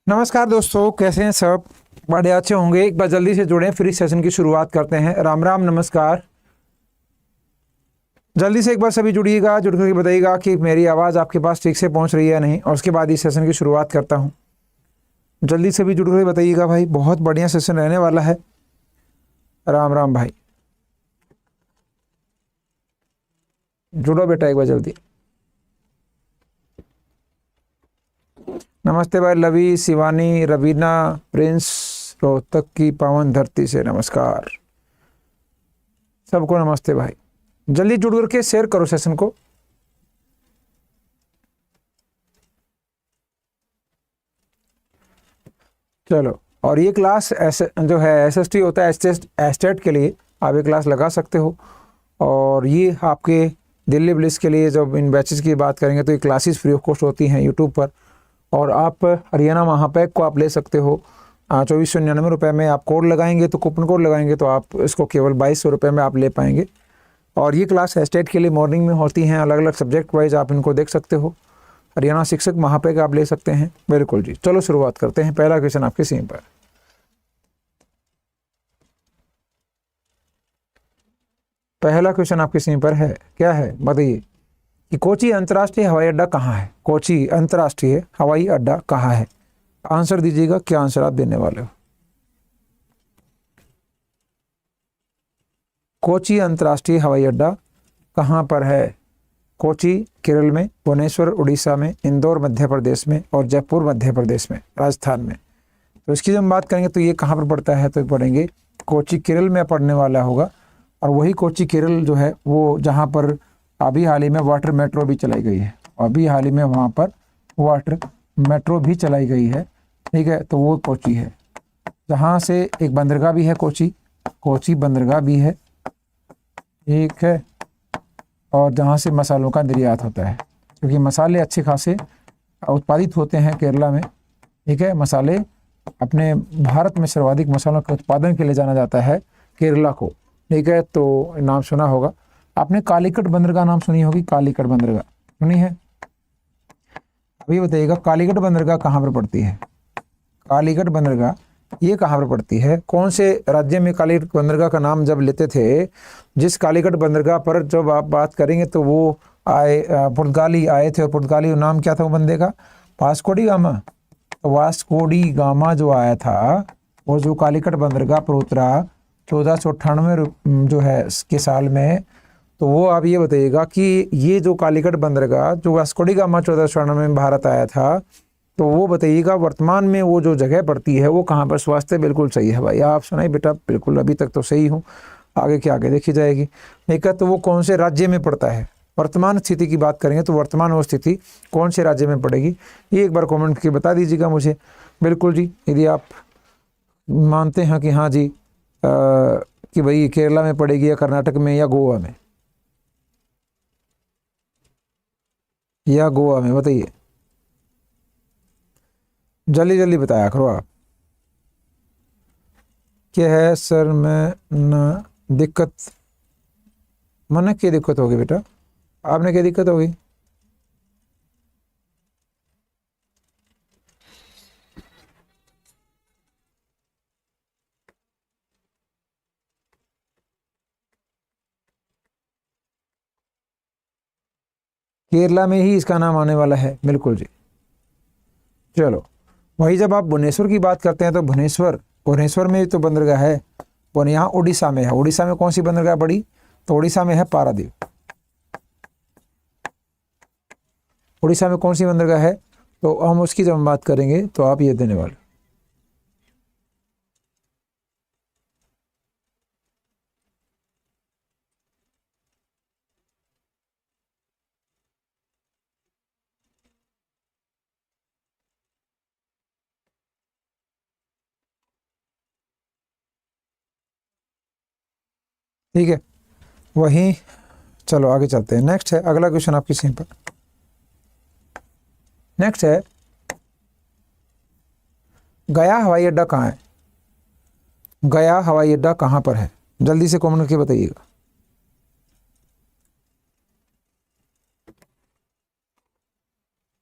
नमस्कार दोस्तों, कैसे हैं सब? बड़े अच्छे होंगे। एक बार जल्दी से जुड़ें, फिर इस सेशन की शुरुआत करते हैं। राम राम, नमस्कार। जल्दी से एक बार सभी जुड़िएगा, जुड़ करके बताइएगा कि मेरी आवाज़ आपके पास ठीक से पहुंच रही है या नहीं, और उसके बाद इस सेशन की शुरुआत करता हूं। जल्दी से भी जुड़ करके बताइएगा भाई, बहुत बढ़िया सेशन रहने वाला है। राम राम भाई, जुड़ो बेटा एक बार जल्दी। नमस्ते भाई लवी, शिवानी, रवीना, प्रिंस, रोहतक की पावन धरती से नमस्कार। सबको नमस्ते भाई। जल्दी जुड़ करके शेयर करो सेशन को। चलो, और ये क्लास जो है एसएसटी होता है, एस्टेट के लिए आप ये क्लास लगा सकते हो। और ये आपके दिल्ली पुलिस के लिए जब इन बैचेस की बात करेंगे तो ये क्लासेस फ्री ऑफ कॉस्ट होती हैं यूट्यूब पर। और आप हरियाणा महापैक को आप ले सकते हो 2499 में। आप कोड लगाएंगे तो कूपन कोड लगाएंगे तो आप इसको केवल 2200 रुपये में आप ले पाएंगे। और ये क्लास एस्टेट के लिए मॉर्निंग में होती हैं, अलग अलग सब्जेक्ट वाइज आप इनको देख सकते हो। हरियाणा शिक्षक महापैक आप ले सकते हैं। बिल्कुल जी, चलो शुरुआत करते हैं। पहला क्वेश्चन आपके स्क्रीन पर। पहला क्वेश्चन आपके स्क्रीन पर है, क्या है बताइए कि कोची अंतर्राष्ट्रीय हवाई अड्डा कहाँ है? कोची अंतर्राष्ट्रीय हवाई अड्डा कहाँ है? आंसर दीजिएगा, क्या आंसर आप देने वाले हो? कोची अंतर्राष्ट्रीय हवाई अड्डा कहाँ पर है? कोची केरल में, भुवनेश्वर उड़ीसा में, इंदौर मध्य प्रदेश में, और जयपुर मध्य प्रदेश में, राजस्थान में। तो इसकी जब हम बात करेंगे तो ये कहाँ पर पड़ता है, तो पढ़ेंगे कोची केरल में पड़ने वाला होगा। और वही कोची केरल जो है वो जहाँ पर अभी हाल ही में वाटर मेट्रो भी चलाई गई है, अभी हाल ही में वहाँ पर वाटर मेट्रो भी चलाई गई है। ठीक है, तो वो कोची है, जहाँ से एक बंदरगाह भी है, कोची बंदरगाह भी है। ठीक है, और जहाँ से मसालों का निर्यात होता है, क्योंकि मसाले अच्छे खासे उत्पादित होते हैं केरला में। ठीक है, मसाले अपने भारत में सर्वाधिक मसालों के उत्पादन के लिए जाना जाता है केरला को। ठीक है, तो नाम सुना होगा आपने, कालीकट बंदरगाह नाम सुनी होगी, कालीकट बंदरगाह सुनी है? अभी बताइएगा कालीकट बंदरगाह कहाँ पर पड़ती है? कालीकट बंदरगाह ये कहाँ पर पड़ती है? कौन से राज्य में कालीकट बंदरगाह का नाम जब लेते थे? जिस कालीकट बंदरगाह पर जब आप बात करेंगे तो वो आए पुर्तगाली आए थे, और पुर्तगाली नाम क्या था वो बंदे का? Vasco D gamma. तो वास्को डी गामा जो आया था, वो जो कालीकट बंदरगाह पर उतरा 1498 जो है के साल में, तो वो आप ये बताइएगा कि ये जो कालीकट बंदरगाह जो वास्को डी गामा 1498 में भारत आया था, तो वो बताइएगा वर्तमान में वो जो जगह पड़ती है वो कहाँ पर? स्वास्थ्य बिल्कुल सही है भाई, आप सुनाई बेटा, बिल्कुल अभी तक तो सही हूँ, आगे के आगे देखी जाएगी। ठीक है, तो वो कौन से राज्य में पड़ता है? वर्तमान स्थिति की बात करेंगे तो वर्तमान वो स्थिति कौन से राज्य में पड़ेगी, ये एक बार कमेंट करके बता दीजिएगा मुझे। बिल्कुल जी, यदि आप मानते हैं कि हाँ जी कि भाई केरला में पड़ेगी, या कर्नाटक में, या गोवा में, या गोवा में, बताइए जल्दी जल्दी बताया करो आप। क्या है सर, मैं न दिक्कत मन क्या दिक्कत होगी बेटा? आपने क्या दिक्कत होगी? केरला में ही इसका नाम आने वाला है, बिल्कुल जी। चलो, वही जब आप भुवनेश्वर की बात करते हैं तो भुवनेश्वर में तो बंदरगाह है, और यहाँ उड़ीसा में है। उड़ीसा में कौन सी बंदरगाह बड़ी? तो उड़ीसा में है पारादीप। उड़ीसा में कौन सी बंदरगाह है? तो हम उसकी जब हम बात करेंगे तो आप ये देने वाले। ठीक है, वही, चलो आगे चलते हैं। नेक्स्ट है, अगला क्वेश्चन आपकी स्क्रीन पर। नेक्स्ट है, गया हवाई अड्डा कहाँ है? गया हवाई अड्डा कहाँ पर है? जल्दी से कमेंट करके बताइएगा।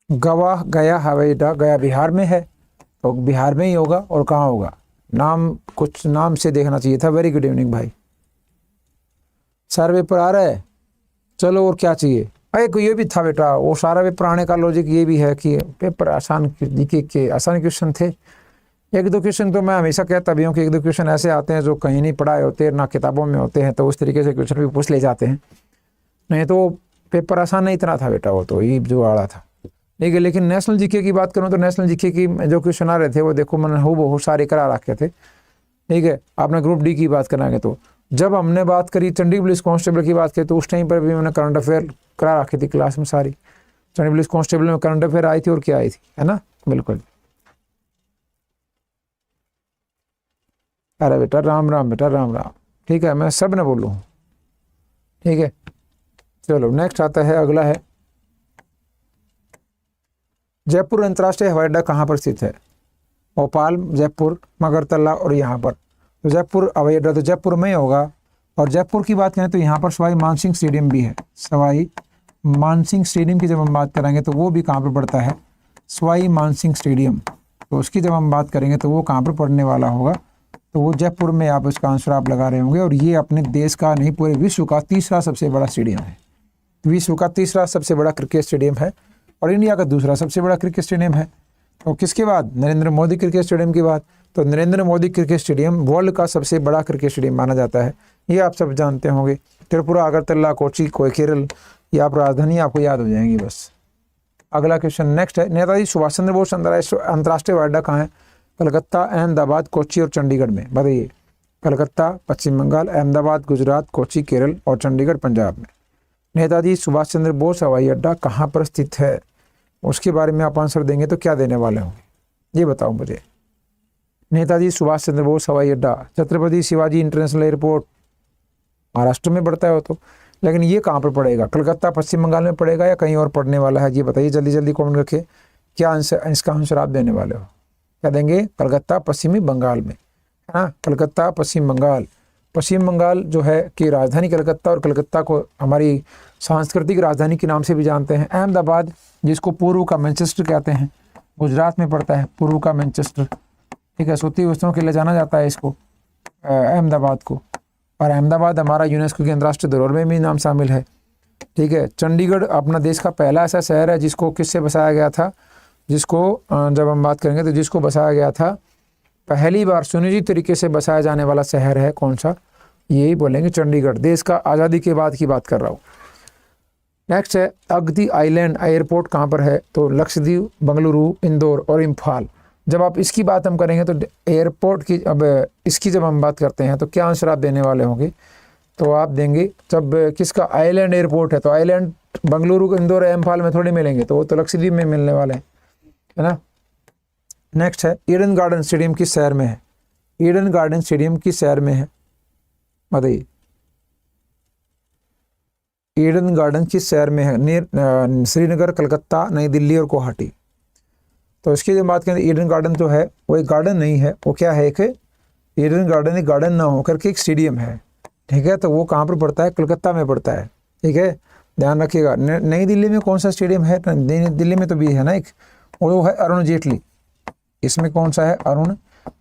गया हवाई अड्डा गया बिहार में है, तो बिहार में ही होगा और कहाँ होगा, नाम कुछ नाम से देखना चाहिए था। वेरी गुड इवनिंग भाई। सारा पेपर आ रहा है, चलो और क्या चाहिए। अरे ये भी था बेटा, वो सारा पेपर आने का लॉजिक ये भी है कि पेपर आसान जीके के आसान क्वेश्चन थे। एक दो क्वेश्चन तो मैं हमेशा कहता भी हूँ कि एक दो क्वेश्चन ऐसे आते हैं जो कहीं नहीं पढ़ाए होते, ना किताबों में होते हैं, तो उस तरीके से क्वेश्चन भी पूछ ले जाते हैं। नहीं तो पेपर आसान नहीं इतना था बेटा, वो तो ये जो आ रहा था। ठीक है, लेकिन नेशनल जीके की बात करूँ तो नेशनल जीके की जो क्वेश्चन आ रहे थे वो देखो मैंने बहुत सारे करा रखे थे। ठीक है, आपने ग्रुप डी की बात कराएंगे तो जब हमने बात करी चंडीगढ़ पुलिस कांस्टेबल की बात की तो उस टाइम पर भी मैंने करंट अफेयर करा रखी थी क्लास में सारी। चंडीगढ़ पुलिस कांस्टेबल में करंट अफेयर आई थी और क्या आई थी, है ना। बिल्कुल। अरे बेटा राम राम, बेटा राम राम। ठीक है, मैं सब ने बोलूँ। ठीक है, चलो नेक्स्ट आता है, अगला है जयपुर अंतर्राष्ट्रीय हवाई अड्डा कहाँ पर स्थित है। भोपाल, जयपुर, मगरतला और यहाँ पर। तो जयपुर हवाई अड्डा तो जयपुर में ही होगा। और जयपुर की बात करें तो यहाँ पर सवाई मानसिंह स्टेडियम भी है। सवाई मानसिंह स्टेडियम की जब हम बात करेंगे तो वो भी कहाँ पर पड़ता है, सवाई मानसिंह स्टेडियम। तो उसकी जब हम बात करेंगे तो वो कहाँ पर पड़ने वाला होगा, तो वो जयपुर में आप इसका आंसर आप लगा रहे होंगे। और ये अपने देश का नहीं पूरे विश्व का तीसरा सबसे बड़ा स्टेडियम है। विश्व का तीसरा सबसे बड़ा क्रिकेट स्टेडियम है और इंडिया का दूसरा सबसे बड़ा क्रिकेट स्टेडियम है। तो किसके बाद, नरेंद्र मोदी क्रिकेट स्टेडियम के बाद। तो Narendra Modi cricket stadium world का सबसे बड़ा क्रिकेट स्टेडियम माना जाता है, ये आप सब जानते होंगे। त्रिपुरा, अगरतला, कोची, केरल, ये आप राजधानी आपको याद हो जाएंगी बस। अगला क्वेश्चन नेक्स्ट है, नेताजी सुभाष चंद्र बोस अंतर्राष्ट्रीय हवाई अड्डा कहाँ है। कलकत्ता, अहमदाबाद, कोची और चंडीगढ़ में। बताइए, कलकत्ता पश्चिम बंगाल, अहमदाबाद गुजरात, कोची केरल और चंडीगढ़ पंजाब में। नेताजी सुभाष चंद्र बोस हवाई अड्डा कहाँ पर स्थित है, उसके बारे में आप आंसर देंगे तो क्या देने वाले होंगे, ये बताओ मुझे। नेताजी सुभाष चंद्र बोस हवाई अड्डा, छत्रपति शिवाजी इंटरनेशनल एयरपोर्ट महाराष्ट्र में पड़ता है तो, लेकिन ये कहाँ पर पड़ेगा, कलकत्ता पश्चिम बंगाल में पड़ेगा या कहीं और पड़ने वाला है, ये बताइए जल्दी जल्दी कमेंट करके। क्या आंसर, इसका आंसर आप देने वाले हो, क्या देंगे, कलकत्ता पश्चिमी बंगाल में, है ना। कलकत्ता पश्चिम बंगाल, पश्चिम बंगाल जो है कि राजधानी कलकत्ता, और कलकत्ता को हमारी सांस्कृतिक राजधानी के नाम से भी जानते हैं। अहमदाबाद जिसको पूर्व का मैनचेस्टर कहते हैं, गुजरात में पड़ता है, पूर्व का मैनचेस्टर। ठीक है, सूती वस्त्रों के लिए जाना जाता है इसको, अहमदाबाद को। और अहमदाबाद हमारा यूनेस्को की अंतर्राष्ट्रीय धरोहर में भी नाम शामिल है। ठीक है, चंडीगढ़ अपना देश का पहला ऐसा शहर है जिसको किससे बसाया गया था, जिसको जब हम बात करेंगे तो जिसको बसाया गया था पहली बार सुनियोजित तरीके से बसाया जाने वाला शहर है कौन सा, यही बोलेंगे चंडीगढ़। देश का आज़ादी के बाद की बात कर रहा हूँ। नेक्स्ट है अगती आइलैंड एयरपोर्ट कहाँ पर है, तो लक्षद्वीप, बंगलुरु, इंदौर और इम्फाल। जब आप इसकी बात हम करेंगे तो एयरपोर्ट की, अब इसकी जब हम बात करते हैं तो क्या आंसर आप देने वाले होंगे, तो आप देंगे जब किसका आइलैंड एयरपोर्ट है तो आइलैंड बंगलुरु, इंदौर, इम्फाल में थोड़ी मिलेंगे, तो वो तो लक्षद्वीप में मिलने वाले हैं, है ना। नेक्स्ट है ईडन गार्डन स्टेडियम किस शहर में है, ईडन गार्डन स्टेडियम किस शहर में है, बताइए। ईडन गार्डन किस शहर में है, नियर श्रीनगर, कलकत्ता, नई दिल्ली और गुवाहाटी। तो इसकी जब बात करें ईडन गार्डन जो है वो एक गार्डन नहीं है, वो क्या है, एक ईडन गार्डन एक गार्डन ना होकर के एक स्टेडियम है। ठीक है, तो वो कहाँ पर पड़ता है, कलकत्ता में पड़ता है। ठीक है, ध्यान रखिएगा। नई दिल्ली में कौन सा स्टेडियम है, नई दिल्ली में तो भी है ना एक, वो है अरुण जेटली। इसमें कौन सा है, अरुण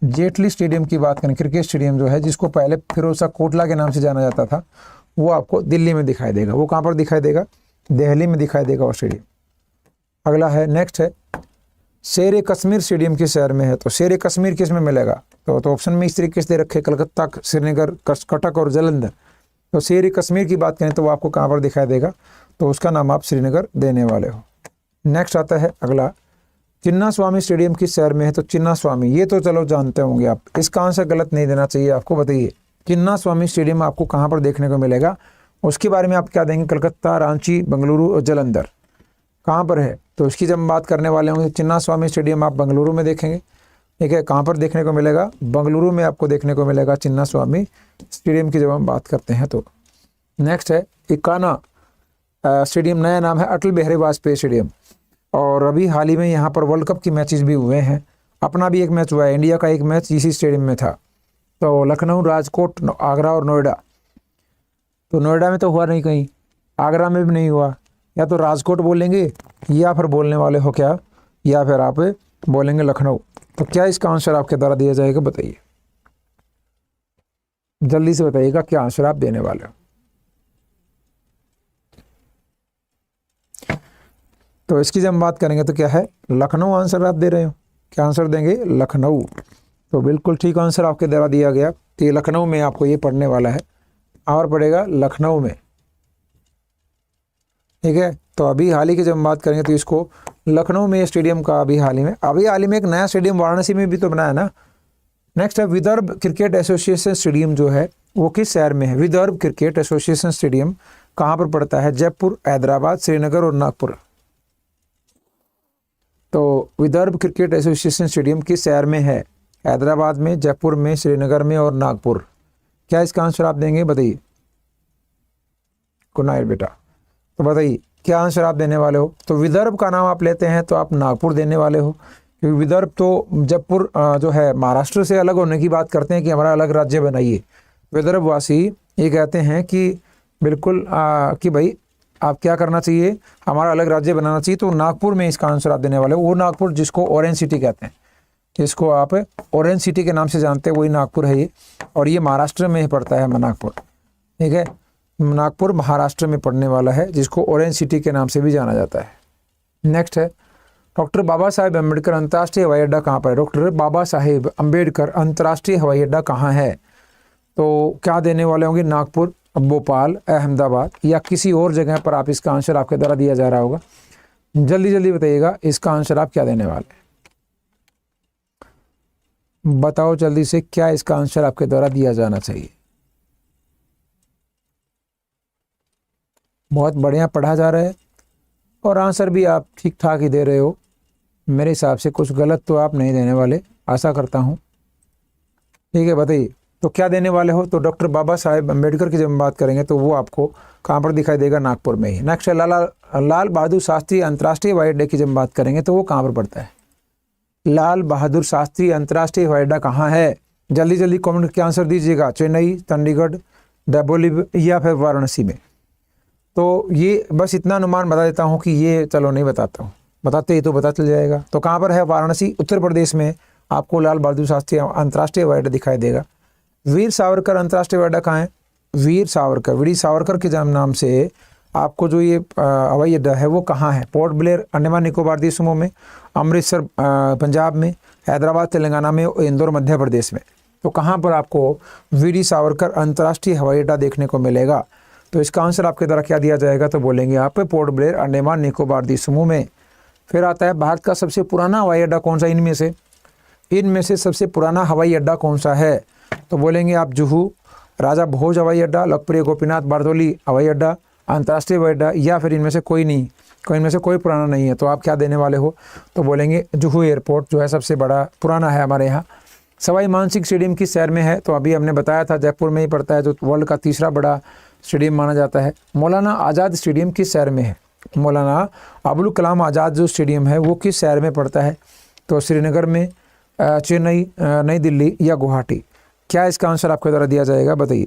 जेटली स्टेडियम की बात करें, क्रिकेट स्टेडियम जो है जिसको पहले फिरोज शाह कोटला के नाम से जाना जाता था, वो आपको दिल्ली में दिखाई देगा। वो कहाँ पर दिखाई देगा, दिल्ली में दिखाई देगा वो स्टेडियम। अगला है, नेक्स्ट है शेर कश्मीर स्टेडियम किस शहर में है, तो शेर कश्मीर किस में मिलेगा, तो ऑप्शन में इस तरीके से दे रखे, कलकत्ता, श्रीनगर, कटक और जालंधर। तो शेर कश्मीर की बात करें तो वो आपको कहाँ पर दिखाई देगा, तो उसका नाम आप श्रीनगर देने वाले हो। नेक्स्ट आता है अगला, चिन्ना स्वामी स्टेडियम किस शहर में है, तो चिन्ना स्वामी, ये तो चलो जानते होंगे आप, इसका आंसर गलत नहीं देना चाहिए आपको। बताइए चिन्ना स्वामी स्टेडियम आपको कहाँ पर देखने को मिलेगा, उसके बारे में आप क्या देंगे, कलकत्ता, रांची, बेंगलुरु और जालंधर कहाँ पर है, तो इसकी जब हम बात करने वाले होंगे चिन्ना स्वामी स्टेडियम आप बेंगलुरु में देखेंगे। ठीक है, कहाँ पर देखने को मिलेगा, बेंगलुरु में आपको देखने को मिलेगा चिन्ना स्वामी स्टेडियम की जब हम बात करते हैं तो। नेक्स्ट है इकाना स्टेडियम, नया नाम है अटल बिहारी वाजपेयी स्टेडियम, और अभी हाल ही में यहाँ पर वर्ल्ड कप की मैचेस भी हुए हैं। अपना भी एक मैच हुआ है, इंडिया का एक मैच इसी स्टेडियम में था। तो लखनऊ, राजकोट, आगरा और नोएडा, तो नोएडा में तो हुआ नहीं कहीं, आगरा में भी नहीं हुआ, या तो राजकोट बोलेंगे या फिर बोलने वाले हो क्या, या फिर आप बोलेंगे लखनऊ। तो क्या इसका आंसर आपके द्वारा दिया जाएगा, बताइए, जल्दी से बताइएगा क्या आंसर आप देने वाले हो। तो इसकी जब हम बात करेंगे तो क्या है, लखनऊ आंसर आप दे रहे हो। क्या आंसर देंगे, लखनऊ। तो बिल्कुल ठीक आंसर आपके द्वारा दिया गया। तो ये लखनऊ में आपको ये पढ़ने वाला है, और पढ़ेगा लखनऊ में, ठीक है। तो अभी हाल ही की जब हम बात करेंगे तो इसको लखनऊ में स्टेडियम का अभी हाल ही में एक नया स्टेडियम वाराणसी में भी तो बना है ना। नेक्स्ट है विदर्भ क्रिकेट एसोसिएशन स्टेडियम जो है वो किस शहर में है। विदर्भ क्रिकेट एसोसिएशन स्टेडियम कहाँ पर पड़ता है, जयपुर, हैदराबाद, श्रीनगर और नागपुर। तो विदर्भ क्रिकेट एसोसिएशन स्टेडियम किस शहर में है, हैदराबाद में, जयपुर में, श्रीनगर में और नागपुर। क्या इसका आंसर आप देंगे, बताइए। गुड नाइट बेटा। तो बताइए क्या आंसर आप देने वाले हो। तो विदर्भ का नाम आप लेते हैं तो आप नागपुर देने वाले हो, क्योंकि विदर्भ तो जयपुर जो है महाराष्ट्र से अलग होने की बात करते हैं कि हमारा अलग राज्य बनाइए। विदर्भवासी ये कहते हैं कि बिल्कुल कि भाई आप क्या करना चाहिए, हमारा अलग राज्य बनाना चाहिए। तो नागपुर में इसका आंसर आप देने वाले हो। वो नागपुर जिसको ऑरेंज सिटी कहते हैं, जिसको आप ऑरेंज सिटी के नाम से जानते हैं, वही नागपुर है ये। और ये महाराष्ट्र में ही पड़ता है नागपुर, ठीक है। नागपुर महाराष्ट्र में पड़ने वाला है, जिसको ऑरेंज सिटी के नाम से भी जाना जाता है। नेक्स्ट है डॉक्टर बाबा साहेब अम्बेडकर अंतर्राष्ट्रीय हवाई अड्डा कहाँ पर है। डॉक्टर बाबा साहेब अम्बेडकर अंतर्राष्ट्रीय हवाई अड्डा कहाँ है। तो क्या देने वाले होंगे, नागपुर, भोपाल, अहमदाबाद या किसी और जगह पर आप इसका आंसर आपके द्वारा दिया जा रहा होगा। जल्दी जल्दी बताइएगा इसका आंसर आप क्या देने वाले हैं, बताओ जल्दी से, क्या इसका आंसर आपके द्वारा दिया जाना चाहिए। बहुत बढ़िया पढ़ा जा रहा है और आंसर भी आप ठीक ठाक ही दे रहे हो। मेरे हिसाब से कुछ गलत तो आप नहीं देने वाले, आशा करता हूँ, ठीक है। बताइए तो क्या देने वाले हो। तो डॉक्टर बाबा साहेब अम्बेडकर की जब हम बात करेंगे तो वो आपको कहाँ पर दिखाई देगा, नागपुर में ही। नेक्स्ट है लाल बहादुर शास्त्री अंतर्राष्ट्रीय हवाई अड्डे की जब बात करेंगे तो वो कहाँ पर पड़ता है। लाल बहादुर शास्त्री अंतर्राष्ट्रीय हवाई अड्डा कहाँ है, जल्दी जल्दी कमेंट के आंसर दीजिएगा। चेन्नई, चंडीगढ़, डबोली या फिर वाराणसी में। तो ये बस इतना अनुमान बता देता हूँ कि ये, चलो नहीं बताता हूँ, बताते ही तो पता चल जाएगा। तो कहाँ पर है, वाराणसी, उत्तर प्रदेश में आपको लाल बहादुर शास्त्री अंतर्राष्ट्रीय हवाई अड्डा दिखाई देगा। वीर सावरकर अंतर्राष्ट्रीय हवाई अड्डा कहाँ है, वीर सावरकर के जन्म नाम से आपको जो ये हवाई अड्डा है वो कहाँ है। पोर्ट ब्लेयर अंडमान निकोबार द्वीप समूह में, अमृतसर पंजाब में, हैदराबाद तेलंगाना में, इंदौर मध्य प्रदेश में। तो कहाँ पर आपको वीर सावरकर अंतर्राष्ट्रीय हवाई अड्डा देखने को मिलेगा। तो इसका आंसर आपके द्वारा क्या दिया जाएगा, तो बोलेंगे आप पोर्ट ब्लेयर अंडमान निकोबार द्वीप समूह में। फिर आता है भारत का सबसे पुराना हवाई अड्डा कौन सा, इनमें से सबसे पुराना हवाई अड्डा कौन सा है। तो बोलेंगे आप जुहू, राजा भोज हवाई अड्डा, लोकप्रिय गोपीनाथ बारदोली हवाई अड्डा, अंतर्राष्ट्रीय हवाई अड्डा, या फिर इनमें से कोई नहीं, इनमें से कोई पुराना नहीं है। तो आप क्या देने वाले हो, तो बोलेंगे जुहू एयरपोर्ट जो है सबसे बड़ा पुराना है हमारे यहाँ। सवाई मानसिंह स्टेडियम किस शहर में है, तो अभी हमने बताया था जयपुर में ही पड़ता है, जो वर्ल्ड का तीसरा बड़ा स्टेडियम माना जाता है। मौलाना आज़ाद स्टेडियम किस शहर में है, मौलाना अबुल कलाम आज़ाद जो स्टेडियम है वो किस शहर में पड़ता है। तो श्रीनगर में, चेन्नई, नई दिल्ली या गुवाहाटी। क्या इसका आंसर आपके द्वारा दिया जाएगा, बताइए।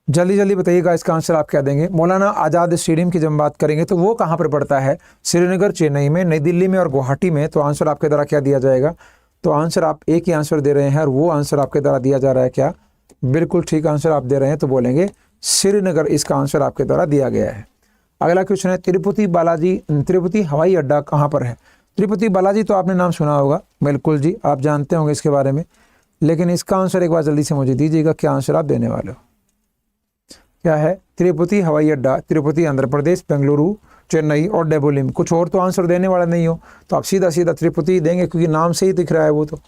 जल्दी जल्दी बताइएगा इसका आंसर आप क्या देंगे। मौलाना आज़ाद स्टेडियम की जब बात करेंगे तो वो कहाँ पर पड़ता है, श्रीनगर, चेन्नई में, नई दिल्ली में और गुवाहाटी में। तो आंसर आपके द्वारा क्या दिया जाएगा। तो आंसर आप एक ही आंसर दे रहे हैं और वो आंसर आपके द्वारा दिया जा रहा है क्या, बिल्कुल ठीक आंसर आप दे रहे हैं। तो बोलेंगे श्रीनगर इसका आंसर आपके द्वारा दिया गया है। अगला क्वेश्चन है तिरुपति हवाई अड्डा कहाँ पर है। तिरुपति बालाजी तो आपने नाम सुना होगा, बिल्कुल जी आप जानते होंगे इसके बारे में, लेकिन इसका आंसर एक बार जल्दी से मुझे दीजिएगा, क्या आंसर आप देने वाले हो। क्या है, तिरुपति हवाई अड्डा, तिरुपति आंध्र प्रदेश, बेंगलुरु, चेन्नई और डेबोली में। कुछ और तो आंसर देने वाला नहीं हो तो आप सीधा सीधा तिरुपति देंगे, क्योंकि नाम से ही दिख रहा है वो तो।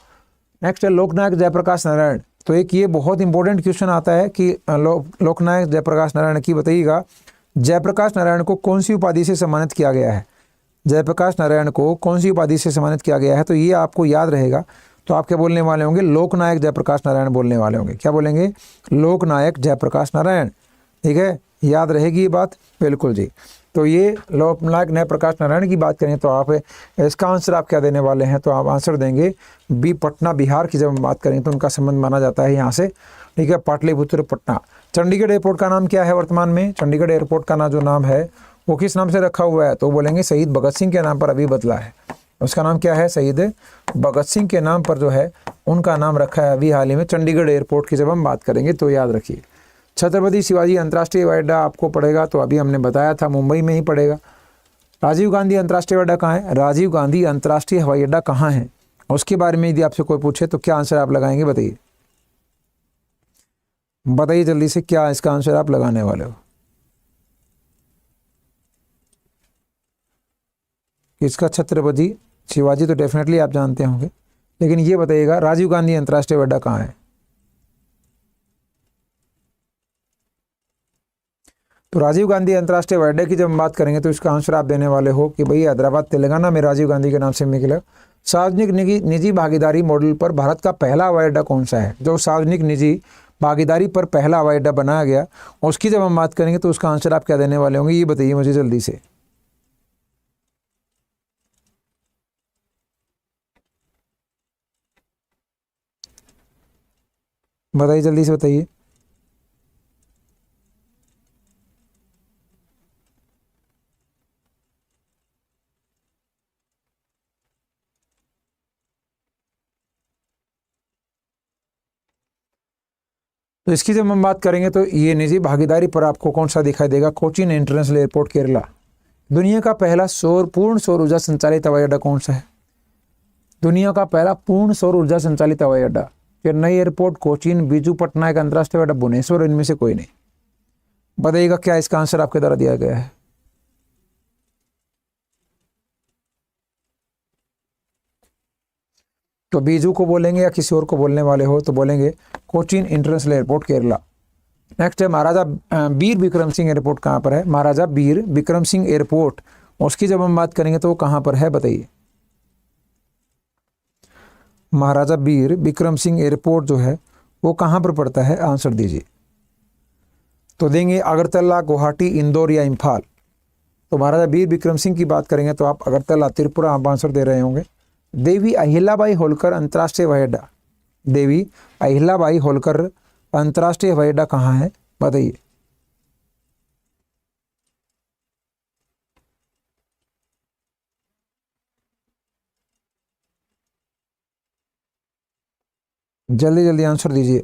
नेक्स्ट है लोकनायक जयप्रकाश नारायण। तो एक ये बहुत इंपॉर्टेंट क्वेश्चन आता है कि लोकनायक जयप्रकाश नारायण की बताइएगा, जयप्रकाश नारायण को कौन सी उपाधि से सम्मानित किया गया है। जयप्रकाश नारायण को कौन सी उपाधि से सम्मानित किया गया है, तो ये आपको याद रहेगा। तो आप क्या बोलने वाले होंगे, लोकनायक जयप्रकाश नारायण बोलने वाले होंगे। क्या बोलेंगे, लोकनायक जयप्रकाश नारायण, ठीक है, याद रहेगी ये बात, बिल्कुल जी। तो ये लोकनायक जयप्रकाश नारायण की बात करें तो आप इसका आंसर आप क्या देने वाले हैं, तो आप आंसर देंगे बी, पटना बिहार की जब हम बात करें तो उनका संबंध माना जाता है यहाँ से, ठीक है, पाटलिपुत्र पटना। चंडीगढ़ एयरपोर्ट का नाम क्या है वर्तमान में, चंडीगढ़ एयरपोर्ट का जो नाम है वो किस नाम से रखा हुआ है, तो बोलेंगे शहीद भगत सिंह के नाम पर अभी बदला है। उसका नाम क्या है, शहीद भगत सिंह के नाम पर जो है उनका नाम रखा है अभी हाल ही में चंडीगढ़ एयरपोर्ट की जब हम बात करेंगे तो याद रखिए। छत्रपति शिवाजी अंतर्राष्ट्रीय हवाई अड्डा आपको पड़ेगा, तो अभी हमने बताया था मुंबई में ही पड़ेगा। राजीव गांधी अंतर्राष्ट्रीय हवाई अड्डा कहाँ है, राजीव गांधी अंतर्राष्ट्रीय हवाई अड्डा कहाँ है, उसके बारे में यदि आपसे कोई पूछे तो क्या आंसर आप लगाएंगे, बताइए बताइए जल्दी से, क्या इसका आंसर आप लगाने वाले हो। इसका छत्रपति शिवाजी तो डेफिनेटली आप जानते होंगे, लेकिन ये बताइएगा राजीव गांधी अंतर्राष्ट्रीय हवाई अड्डा कहाँ है। तो राजीव गांधी अंतर्राष्ट्रीय हवाई अड्डे की जब हम बात करेंगे तो इसका आंसर आप देने वाले हो कि भाई हैदराबाद तेलंगाना में राजीव गांधी के नाम से निकला। सार्वजनिक निजी भागीदारी मॉडल पर भारत का पहला हवाई अड्डा कौन सा है, जो सार्वजनिक निजी भागीदारी पर पहला हवाई अड्डा बनाया गया, उसकी जब हम बात करेंगे तो उसका आंसर आप क्या देने वाले होंगे, ये बताइए मुझे जल्दी से। बताइए जल्दी से बताइए। तो इसकी जब हम बात करेंगे तो ये निजी भागीदारी पर आपको कौन सा दिखाई देगा, कोचीन इंटरनेशनल एयरपोर्ट केरला। दुनिया का पहला पूर्ण सौर ऊर्जा संचालित हवाई अड्डा कौन सा है, दुनिया का पहला पूर्ण सौर ऊर्जा संचालित हवाई अड्डा, चेन्नई एयरपोर्ट, कोचीन, बीजू पटनायक अंतर्राष्ट्रीय हवाई अड्डा, भुवनेश्वर, इनमें से कोई नहीं। बताइएगा क्या इसका आंसर आपके द्वारा दिया गया है। तो बीजू को बोलेंगे या किसी और को बोलने वाले हो, तो बोलेंगे Cochin international airport Kerala. Next है महाराजा वीर विक्रम सिंह एयरपोर्ट कहाँ पर है, महाराजा वीर विक्रम सिंह एयरपोर्ट, उसकी जब हम बात करेंगे तो वो कहाँ पर है, बताइए। महाराजा वीर विक्रम सिंह एयरपोर्ट जो है वो कहाँ पर पड़ता है, आंसर दीजिए। तो देंगे अगरतला, गुवाहाटी, इंदौर या इम्फाल। तो महाराजा वीर विक्रम सिंह की बात करेंगे तो आप अगरतला, त्रिपुरा आप आंसर दे रहे होंगे। देवी अहिल्याबाई होलकर अंतर्राष्ट्रीय हवाई अड्डा, देवी अहिल्याबाई होलकर अंतर्राष्ट्रीय हवाई अड्डा कहाँ है, बताइए। जल्दी जल्दी आंसर दीजिए।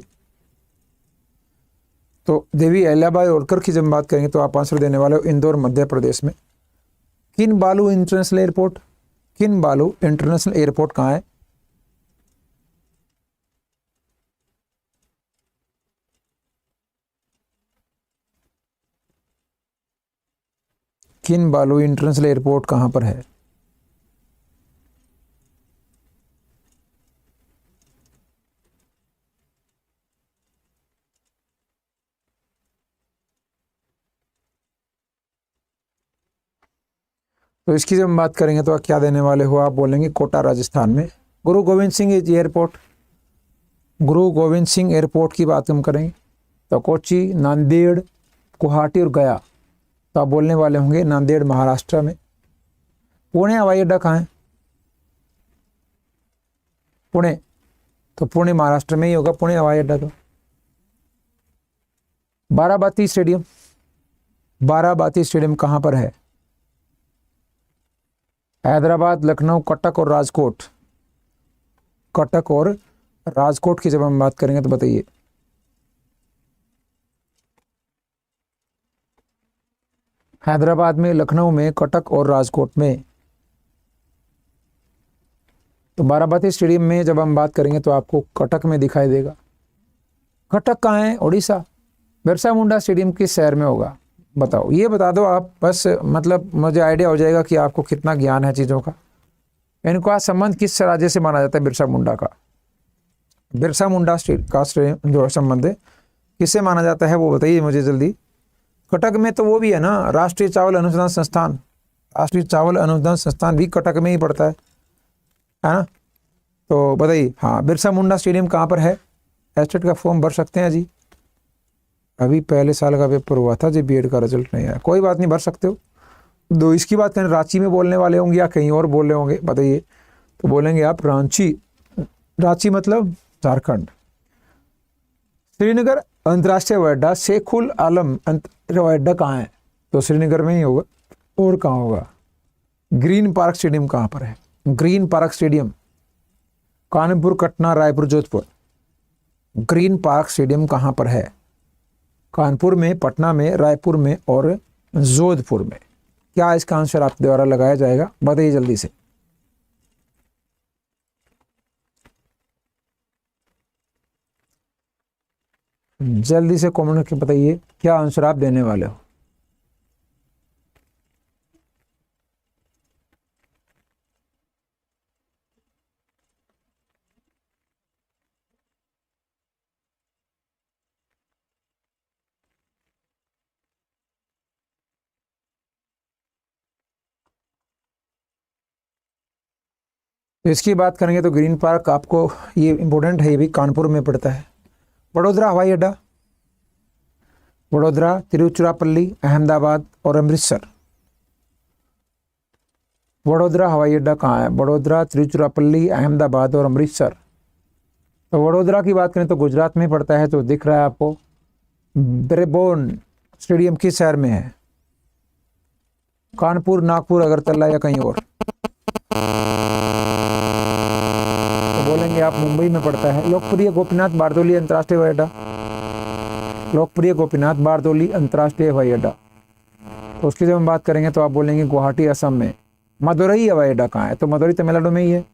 तो देवी अहिल्याबाई होलकर की जब बात करेंगे तो आप आंसर देने वाले हो इंदौर मध्य प्रदेश में। किनबालू इंटरनेशनल एयरपोर्ट, किनबालू इंटरनेशनल एयरपोर्ट कहाँ है, किनबालू इंटरनेशनल एयरपोर्ट कहाँ पर है। तो इसकी जब हम बात करेंगे तो क्या देने वाले हो, आप बोलेंगे कोटा राजस्थान में। गुरु गोविंद सिंह एयरपोर्ट, गुरु गोविंद सिंह एयरपोर्ट की बात हम करेंगे तो कोची, नांदेड़, गुवाहाटी और गया, तो आप बोलने वाले होंगे नांदेड़ महाराष्ट्र में। पुणे हवाई अड्डा कहाँ है, पुणे, तो पुणे महाराष्ट्र में ही होगा पुणे हवाई अड्डा। तो बाराबाती स्टेडियम, बाराबाती स्टेडियम कहाँ पर है, हैदराबाद, लखनऊ, कटक और राजकोट, कटक और राजकोट की जब हम बात करेंगे तो बताइए। हैदराबाद में, लखनऊ में, कटक और राजकोट में। तो बाराबाती स्टेडियम में जब हम बात करेंगे तो आपको कटक में दिखाई देगा। कटक कहाँ है, उड़ीसा। बिरसा मुंडा स्टेडियम किस शहर में होगा, बताओ, ये बता दो आप, बस मतलब मुझे आइडिया हो जाएगा कि आपको कितना ज्ञान है चीज़ों का। इनका संबंध किस राज्य से माना जाता है, बिरसा मुंडा का, बिरसा मुंडा का जो संबंध है किससे माना जाता है वो बताइए मुझे जल्दी। कटक में तो वो भी है ना, राष्ट्रीय चावल अनुसंधान संस्थान, राष्ट्रीय चावल अनुसंधान संस्थान भी कटक में ही पड़ता है ना। तो बताइए, हाँ, बिरसा मुंडा स्टेडियम कहाँ पर है। एस्टेट का फॉर्म भर सकते हैं जी, अभी पहले साल का पेपर हुआ था जी, बीएड का रिजल्ट नहीं आया, कोई बात नहीं, भर सकते हो। दो इसकी बात करें, रांची में बोलने वाले होंगे या कहीं और बोल रहे होंगे, बताइए। तो बोलेंगे आप रांची, रांची मतलब झारखंड। श्रीनगर अंतर्राष्ट्रीय हवाई अड्डा, शेखुल आलम हवाई अड्डा कहाँ है, तो श्रीनगर में ही होगा। और कहाँ होगा? ग्रीन पार्क स्टेडियम कहाँ पर है? ग्रीन पार्क स्टेडियम कानपुर, कटना, Raipur, Jodhpur. Green park stadium कहाँ पर है? कानपुर में, पटना में, रायपुर में और जोधपुर में। क्या इसका आंसर आपके द्वारा लगाया जाएगा? बताइए जल्दी से। जल्दी से कमेंट करके बताइए क्या आंसर आप देने वाले हो। तो इसकी बात करेंगे तो ग्रीन पार्क आपको ये इंपॉर्टेंट है, ये भी कानपुर में पड़ता है। वडोदरा हवाई अड्डा, वडोदरा, तिरुचिरापल्ली, अहमदाबाद और अमृतसर। वडोदरा हवाई अड्डा कहाँ है? वडोदरा, तिरुचिरापल्ली, अहमदाबाद और अमृतसर। तो वडोदरा की बात करें तो गुजरात में पड़ता है, तो दिख रहा है आपको। ब्रेबोर्न स्टेडियम किस शहर में है? कानपुर, नागपुर, अगरतला या कहीं और? तो बोलेंगे आप मुंबई में पड़ता है। लोकप्रिय गोपीनाथ बारदोली अंतर्राष्ट्रीय हवाई अड्डा, लोकप्रिय गोपीनाथ बारदोली अंतर्राष्ट्रीय हवाई अड्डा। तो उसकी जब हम बात करेंगे तो आप बोलेंगे गुवाहाटी, असम में। मदुरई हवाई अड्डा कहाँ है? तो मदुरई तमिलनाडु में ही है।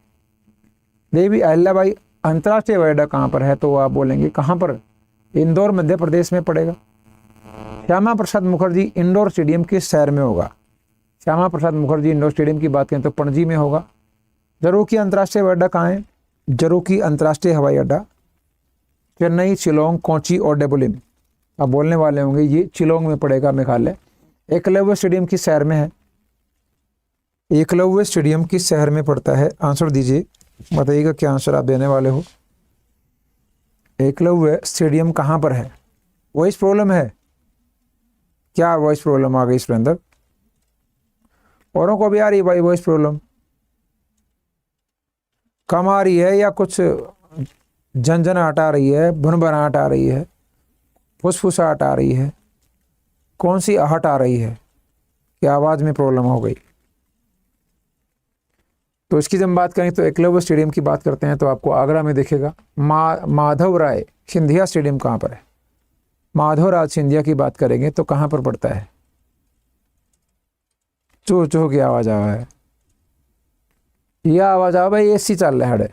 देवी अहिल्याबाई अंतर्राष्ट्रीय हवाई अड्डा कहाँ पर है? तो आप बोलेंगे कहाँ पर? इंदौर, मध्य प्रदेश में पड़ेगा। श्यामा प्रसाद मुखर्जी इंडोर स्टेडियम किस शहर में होगा? श्यामा प्रसाद मुखर्जी इंडोर स्टेडियम की बात करें तो पणजी में होगा। जरूकी अंतर्राष्ट्रीय हवाई अड्डा कहाँ है? जरूकी अंतर्राष्ट्रीय हवाई अड्डा चेन्नई, शिलोंग, कोची और डेबोलिम। आप बोलने वाले होंगे ये शिलोंग में पड़ेगा मेघालय। एकलव्य स्टेडियम किस शहर में है? एकलव्य स्टेडियम किस शहर में पड़ता है? आंसर दीजिए, बताइएगा क्या आंसर आप देने वाले हो। एकलव्य स्टेडियम कहाँ पर है? वॉइस प्रॉब्लम है क्या? वॉइस प्रॉब्लम आ गई इसके अंदर? औरों को भी आ रही है भाई वॉइस प्रॉब्लम? कम आ रही है या कुछ झंझनाहट आ रही है, भुनभुनाहट आ रही है, फुसफुसाहट आ रही है? कौन सी आहट आ रही है कि आवाज़ में प्रॉब्लम हो गई? तो इसकी जब हम बात करें तो एकलव्य स्टेडियम की बात करते हैं तो आपको आगरा में दिखेगा। माधव राय सिंधिया स्टेडियम कहाँ पर है? माधव राज सिंधिया की बात करेंगे तो कहाँ पर पड़ता है? चो चो की आवाज़ आ रहा है, यह आवाज़ आ भाई एसी चल रहा है।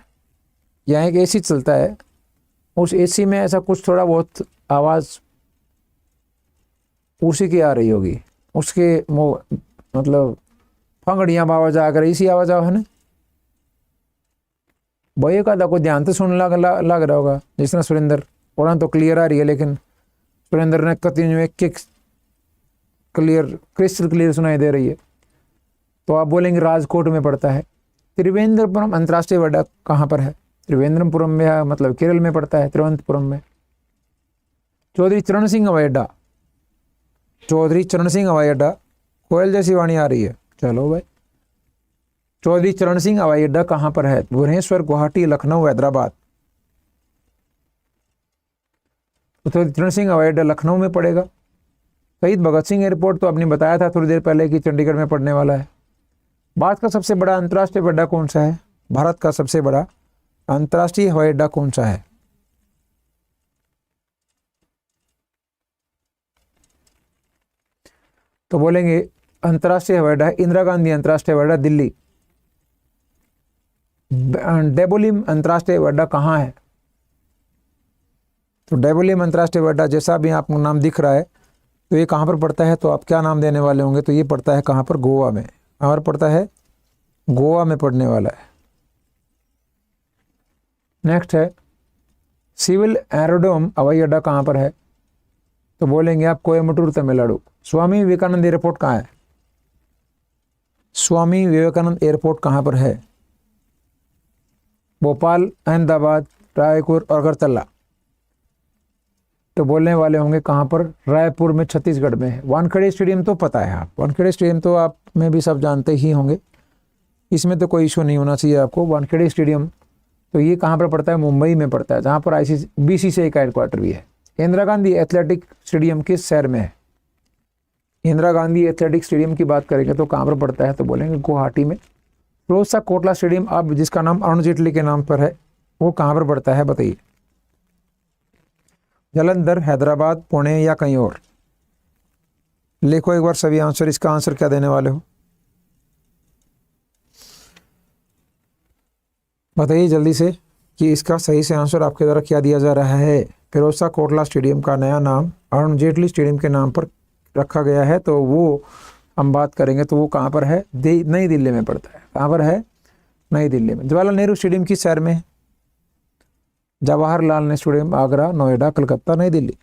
यहाँ एक एसी चलता है, उस एसी में ऐसा कुछ थोड़ा बहुत आवाज़ उसी की आ रही होगी, उसके मतलब फंगड़ियाँ आवाज़ आकर इसी आवाज़ आ है ना भाई। का को ध्यान से सुन लग रहा होगा, जिस तरह सुरेंद्र और तो क्लियर आ रही है, लेकिन सुरेंद्र ने कंटिन्यू एक क्लियर क्रिस्टल क्लियर सुनाई दे रही है। तो आप बोलेंगे राजकोट में पड़ता है। त्रिवेंद्रपुरम अंतर्राष्ट्रीय हवाई अड्डा कहाँ पर है? त्रिवेंद्रपुरम में है, मतलब केरल में पड़ता है, तिरुवनंतपुरम में। चौधरी चरण सिंह हवाई अड्डा, चौधरी चरण सिंह हवाई अड्डा, कोयल जैसी वाणी आ रही है, चलो भाई। चौधरी चरण सिंह हवाई अड्डा कहाँ पर है? भुवनेश्वर, गुवाहाटी, लखनऊ, हैदराबाद। तो चौधरी चरण सिंह हवाई अड्डा लखनऊ में पड़ेगा। शहीद भगत सिंह एयरपोर्ट तो आपने बताया था थोड़ी देर पहले कि चंडीगढ़ में पड़ने वाला है। भारत का सबसे बड़ा अंतर्राष्ट्रीय हवाई अड्डा कौन सा है? भारत का सबसे बड़ा अंतर्राष्ट्रीय हवाई अड्डा कौन सा है? तो बोलेंगे अंतर्राष्ट्रीय हवाई अड्डा इंदिरा गांधी अंतर्राष्ट्रीय हवाई अड्डा, दिल्ली। डेबोलिम अंतर्राष्ट्रीय हवाई अड्डा कहाँ है? तो डेबोलिम अंतर्राष्ट्रीय हवाई अड्डा जैसा भी आपको नाम दिख रहा है, तो ये कहाँ पर पड़ता है? तो आप क्या नाम देने वाले होंगे? तो ये पड़ता है कहाँ पर? गोवा में। कहाँ पर पड़ता है? गोवा में पड़ने वाला है। नेक्स्ट है सिविल एरोड्रोम हवाई अड्डा कहाँ पर है? तो बोलेंगे आप कोयम्बटूर, तमिलनाडु। स्वामी विवेकानंद एयरपोर्ट कहाँ है? स्वामी विवेकानंद एयरपोर्ट कहाँ पर है? भोपाल, अहमदाबाद, रायपुर और अगरतला। तो बोलने वाले होंगे कहाँ पर? रायपुर में, छत्तीसगढ़ में है। वानखेड़े स्टेडियम तो पता है आप, वानखेड़े स्टेडियम तो आप में भी सब जानते ही होंगे, इसमें तो कोई इशू नहीं होना चाहिए आपको। वानखेड़े स्टेडियम तो ये कहाँ पर पड़ता है? मुंबई में पड़ता है, जहाँ पर BCCI का हेडक्वार्टर भी है। इंदिरा गांधी एथलेटिक स्टेडियम किस शहर में है? इंदिरा गांधी एथलेटिक स्टेडियम की बात करेंगे तो कहाँ पर पड़ता है, तो बोलेंगे गुवाहाटी में। फिरोज शाह कोटला स्टेडियम अब जिसका नाम अरुण जेटली के नाम पर है, वो कहाँ पर पड़ता है बताइए। जालंधर, हैदराबाद, पुणे या कहीं और। लिखो एक बार सभी आंसर, इसका आंसर क्या देने वाले हो बताइए जल्दी से कि इसका सही से आंसर आपके द्वारा क्या दिया जा रहा है। फिरोज शाह कोटला स्टेडियम का नया नाम अरुण जेटली स्टेडियम के नाम पर रखा गया है, तो वो हम बात करेंगे तो वो कहाँ पर है, नई दिल्ली में पड़ता है। कहाँ पर है, नई दिल्ली में। जवाहरलाल नेहरू स्टेडियम किस शहर में है, जवाहरलाल नेहरू स्टेडियम आगरा, नोएडा, कलकत्ता, नई दिल्ली।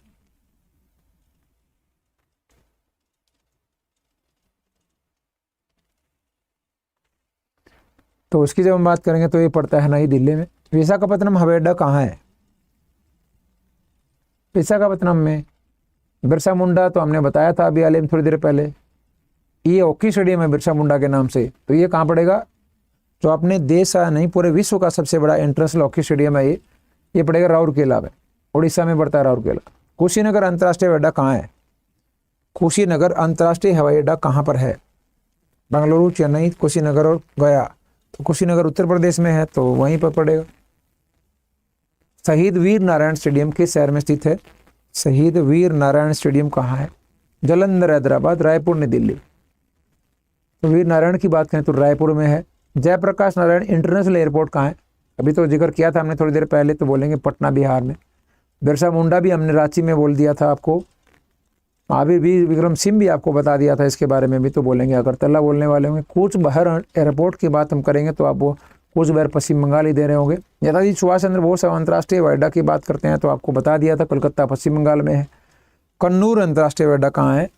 तो उसकी जब हम बात करेंगे तो ये पड़ता है नई दिल्ली में। विशाखापत्तनम हवाई अड्डा कहाँ है, विशाखापत्तनम में बिरसा मुंडा, तो हमने बताया था अभी हाल में थोड़ी देर पहले, ये हॉकी स्टेडियम है बिरसा मुंडा के नाम से। तो ये कहाँ पड़ेगा, जो अपने देश का नहीं पूरे विश्व का सबसे बड़ा इंटरनेशनल हॉकी स्टेडियम है ये पड़ेगा राउरकेला में, उड़ीसा में पड़ता है राउरकेला। कुशीनगर अंतर्राष्ट्रीय हवाई अड्डा कहाँ है, कुशीनगर अंतर्राष्ट्रीय हवाई अड्डा कहाँ पर है, बेंगलुरु, चेन्नई, कुशीनगर और गया। तो कुशीनगर उत्तर प्रदेश में है, तो वहीं पर पड़ेगा। शहीद वीर नारायण स्टेडियम किस शहर में स्थित है, शहीद वीर नारायण स्टेडियम कहाँ है, जालंधर, हैदराबाद, रायपुर, नई दिल्ली। तो वीर नारायण की बात करें तो रायपुर में है। जयप्रकाश नारायण इंटरनेशनल एयरपोर्ट कहाँ है, अभी तो जिक्र किया था हमने थोड़ी देर पहले, तो बोलेंगे पटना बिहार में। बिरसा मुंडा भी हमने रांची में बोल दिया था आपको। महावीर वीर विक्रम सिंह भी आपको बता दिया था इसके बारे में भी, तो बोलेंगे अगरतला बोलने वाले होंगे। कूच बहर एयरपोर्ट की बात हम करेंगे तो आप वो कूच बहर पश्चिम बंगाल ही दे रहे होंगे। नेताजी सुभाष चंद्र बोस अंतर्राष्ट्रीय हवाई अड्डा की बात करते हैं तो आपको बता दिया था कोलकाता पश्चिम बंगाल में है। कन्नूर अंतर्राष्ट्रीय हवाई अड्डा कहाँ है,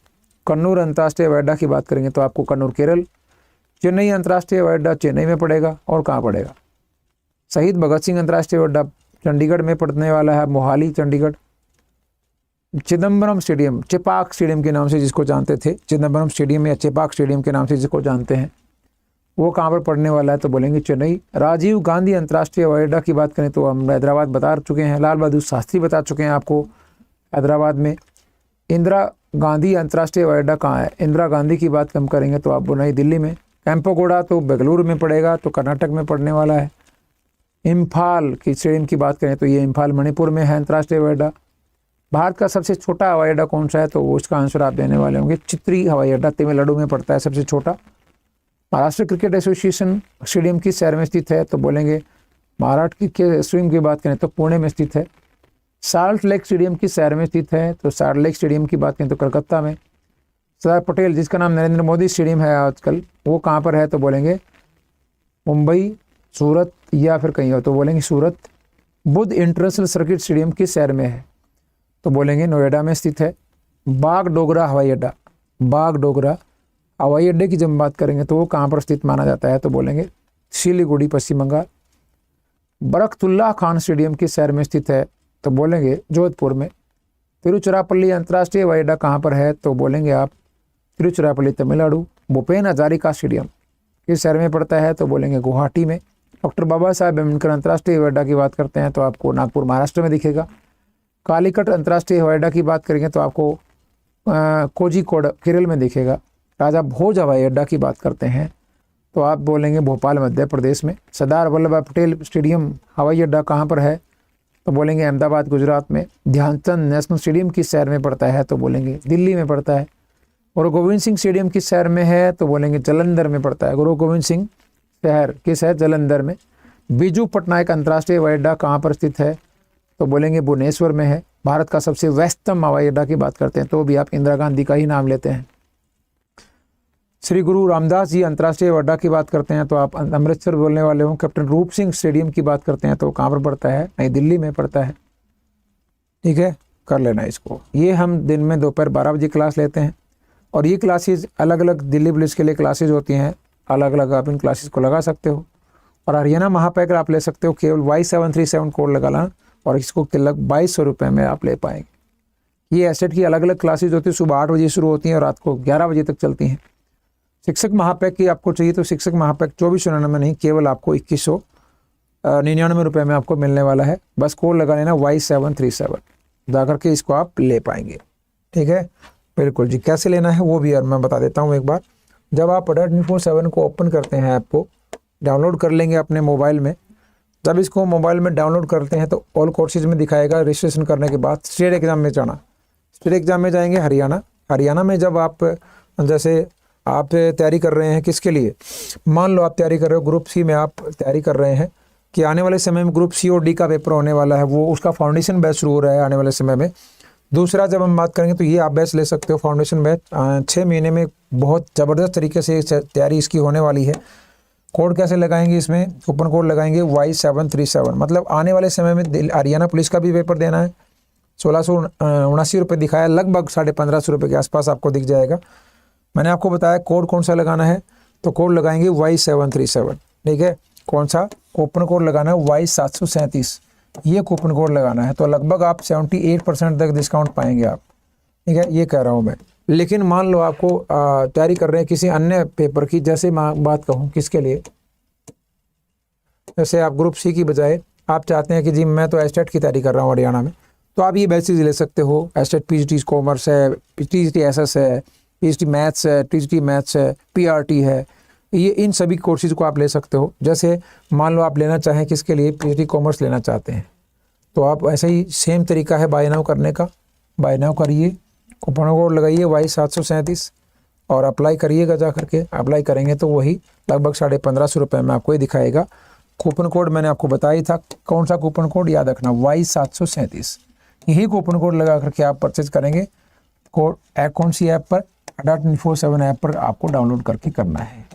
कन्नूर अंतर्राष्ट्रीय हवाई अड्डा की बात करेंगे तो आपको कन्नूर केरल। चेन्नई अंतर्राष्ट्रीय हवाई अड्डा चेन्नई में पड़ेगा, और कहाँ पड़ेगा। शहीद भगत सिंह अंतर्राष्ट्रीय हवाई अड्डा चंडीगढ़ में पड़ने वाला है, Mohali, Chandigarh. Chidambaram stadium, Chapek stadium के नाम से जिसको जानते थे, चिदम्बरम स्टेडियम या चेपाक स्टेडियम के नाम से जिसको जानते हैं, वो कहाँ पर पड़ने वाला है, तो बोलेंगे चेन्नई। राजीव गांधी अंतर्राष्ट्रीय हवाई अड्डा की बात करें तो हम हैदराबाद बता चुके हैं। लाल बहादुर शास्त्री बता चुके हैं आपको, हैदराबाद में। इंदिरा गांधी अंतर्राष्ट्रीय हवाई अड्डा कहाँ है, इंदिरा गांधी की बात हम करेंगे तो आपको नई दिल्ली में। कैंपोगोड़ा तो बेंगलुरु में पड़ेगा, तो कर्नाटक में पड़ने वाला है। इम्फाल की स्टेडियम की बात करें तो ये इम्फाल मणिपुर में है अंतर्राष्ट्रीय हवाई अड्डा। भारत का सबसे छोटा हवाई अड्डा कौन सा है, तो उसका आंसर आप देने वाले होंगे चित्री हवाई अड्डा, तमिलनाडु में पड़ता है सबसे छोटा। महाराष्ट्र क्रिकेट एसोसिएशन स्टेडियम किस शहर में स्थित है, तो बोलेंगे महाराष्ट्र की स्टेडियम की बात करें तो पुणे में स्थित है। साल्ट लेक स्टेडियम किस शहर में स्थित है, तो साल्ट लेक स्टेडियम की बात करें तो कलकत्ता में। सरदार पटेल जिसका नाम नरेंद्र मोदी स्टेडियम है आजकल, वो कहाँ पर है, तो बोलेंगे मुंबई, सूरत या फिर कहीं और, तो बोलेंगे सूरत। बुद्ध इंटरनेशनल सर्किट स्टेडियम किस शहर में है, तो बोलेंगे नोएडा में स्थित है। बागडोगरा हवाई अड्डा, बागडोगरा हवाई अड्डे की जब बात करेंगे तो वो कहाँ पर स्थित माना जाता है, तो बोलेंगे सिलीगुड़ी, पश्चिम बंगाल। बरकतुल्लाह खान स्टेडियम किस शहर में स्थित है, तो बोलेंगे जोधपुर में। तिरुचिरापल्ली अंतर्राष्ट्रीय हवाई अड्डा कहाँ पर है, तो बोलेंगे आप तिरुचिरापल्ली, तमिलनाडु। भूपेन हजारिका स्टेडियम किस शहर में पड़ता है, तो बोलेंगे गुवाहाटी में। डॉक्टर बाबा साहेब अम्बेडकर अंतर्राष्ट्रीय हवाई अड्डा की बात करते हैं तो आपको नागपुर, महाराष्ट्र में दिखेगा। कालीकट अंतर्राष्ट्रीय हवाई अड्डा की बात करेंगे तो आपको कोझिकोड केरल में दिखेगा। राजा भोज हवाई अड्डा की बात करते हैं तो आप बोलेंगे भोपाल, मध्य प्रदेश में। सरदार वल्लभ भाई पटेल स्टेडियम हवाई अड्डा कहाँ पर है, तो बोलेंगे अहमदाबाद, गुजरात में। ध्यानचंद नेशनल स्टेडियम किस शहर में पड़ता है, तो बोलेंगे दिल्ली में पड़ता है। गुरु गोविंद सिंह स्टेडियम किस शहर में है, तो बोलेंगे जालंधर में पड़ता है। गुरु गोविंद सिंह शहर किस है, जालंधर में। बीजू पटनायक अंतर्राष्ट्रीय हवाई अड्डा कहाँ पर स्थित है, तो बोलेंगे भुवनेश्वर में है। भारत का सबसे व्यस्तम हवाई अड्डा की बात करते हैं तो भी आप इंदिरा गांधी का ही नाम लेते हैं। श्री गुरु रामदास जी अंतर्राष्ट्रीय हवाई अड्डा की बात करते हैं तो आप अमृतसर बोलने वाले हो। कैप्टन रूप सिंह स्टेडियम की बात करते हैं तो कहाँ पर पड़ता है, नई दिल्ली में पड़ता है। ठीक है, कर लेना इसको। ये हम दिन में दोपहर 12 बजे क्लास लेते हैं और ये क्लासेज अलग अलग दिल्ली पुलिस के लिए क्लासेज होती हैं, अलग अलग आप इन क्लासेस को लगा सकते हो। और हरियाणा महापैकर आप ले सकते हो, केवल Y737 कोड लगाना और इसको लगभग 2200 रुपये में आप ले पाएंगे। ये एसेट की अलग अलग क्लासेज होती है, सुबह 8 बजे शुरू होती हैं और रात को 11 बजे तक चलती हैं। शिक्षक महापैक की आपको चाहिए तो शिक्षक महापैक 2499 में नहीं, केवल आपको 2199 रुपये में आपको मिलने वाला है। बस कोड लगा लेना Y737, जाकर के इसको आप ले पाएंगे। ठीक है, बिल्कुल जी, कैसे लेना है वो भी यार मैं बता देता हूँ एक बार। जब आप ADA-24/7 को ओपन करते हैं, ऐप को डाउनलोड कर लेंगे अपने मोबाइल में। जब इसको मोबाइल में डाउनलोड करते हैं तो ऑल कोर्सेज में दिखाएगा। रजिस्ट्रेशन करने के बाद स्टेट एग्ज़ाम में जाना, स्टेट एग्ज़ाम में जाएंगे हरियाणा। हरियाणा में जब आप जैसे आप तैयारी कर रहे हैं किसके लिए, मान लो आप तैयारी कर रहे हो ग्रुप सी में, आप तैयारी कर रहे हैं कि आने वाले समय में ग्रुप सी और डी का पेपर होने वाला है, वो उसका फाउंडेशन बैच शुरू हो रहा है आने वाले समय में। दूसरा जब हम बात करेंगे तो ये आप बैच ले सकते हो, फाउंडेशन बैच 6 महीने में बहुत ज़बरदस्त तरीके से तैयारी इसकी होने वाली है। कोड कैसे लगाएंगे इसमें, कूपन कोड लगाएंगे Y737। मतलब आने वाले समय में हरियाणा पुलिस का भी पेपर देना है। 1679 रुपये दिखाया, लगभग 1550 रुपये के आसपास आपको दिख जाएगा। मैंने आपको बताया कोड कौन सा लगाना है, तो कोड लगाएंगे Y737, ठीक है। कौन सा कूपन कोड लगाना है, Y737, ये कूपन कोड लगाना है। तो लगभग आप 78% तक डिस्काउंट पाएंगे आप, ठीक है, ये कह रहा हूँ मैं। लेकिन मान लो आपको तैयारी कर रहे हैं किसी अन्य पेपर की, जैसे मैं बात कहूँ किसके लिए, जैसे आप ग्रुप सी की बजाय आप चाहते हैं कि जी मैं तो एस्टेट की तैयारी कर रहा हूँ हरियाणा में, तो आप ये बैचेज ले सकते हो। एस्टेट PGT कॉमर्स है, TGT SS है, PGT मैथ्स है, TGT मैथ्स है, PRT है, ये इन सभी कोर्सेज को आप ले सकते हो। जैसे मान लो आप लेना चाहें किसके लिए, PGT कॉमर्स लेना चाहते हैं, तो आप ऐसे ही सेम तरीका है बाय नाउ करने का। बाय नाउ करिए, कूपन कोड लगाइए Y737 और अप्लाई करिएगा। जा करके अप्लाई करेंगे तो वही लगभग 1550 रुपये में आपको ही दिखाएगा। कूपन कोड मैंने आपको बताया ही था, कौन सा कूपन कोड याद रखना, Y737। यही कूपन कोड लगा करके आप परचेज करेंगे। कोड कौन सी ऐप पर, ADA-24/7 ऐप पर आपको डाउनलोड करके करना है,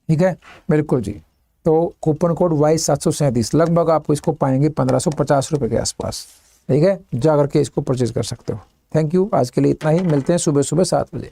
ठीक है, बिल्कुल जी। तो कूपन कोड Y737 लगभग आपको इसको पाएंगे 1550 रुपये के आसपास, ठीक है। जा करके इसको परचेज कर सकते हो। थैंक यू, आज के लिए इतना ही। मिलते हैं सुबह सुबह 7 बजे।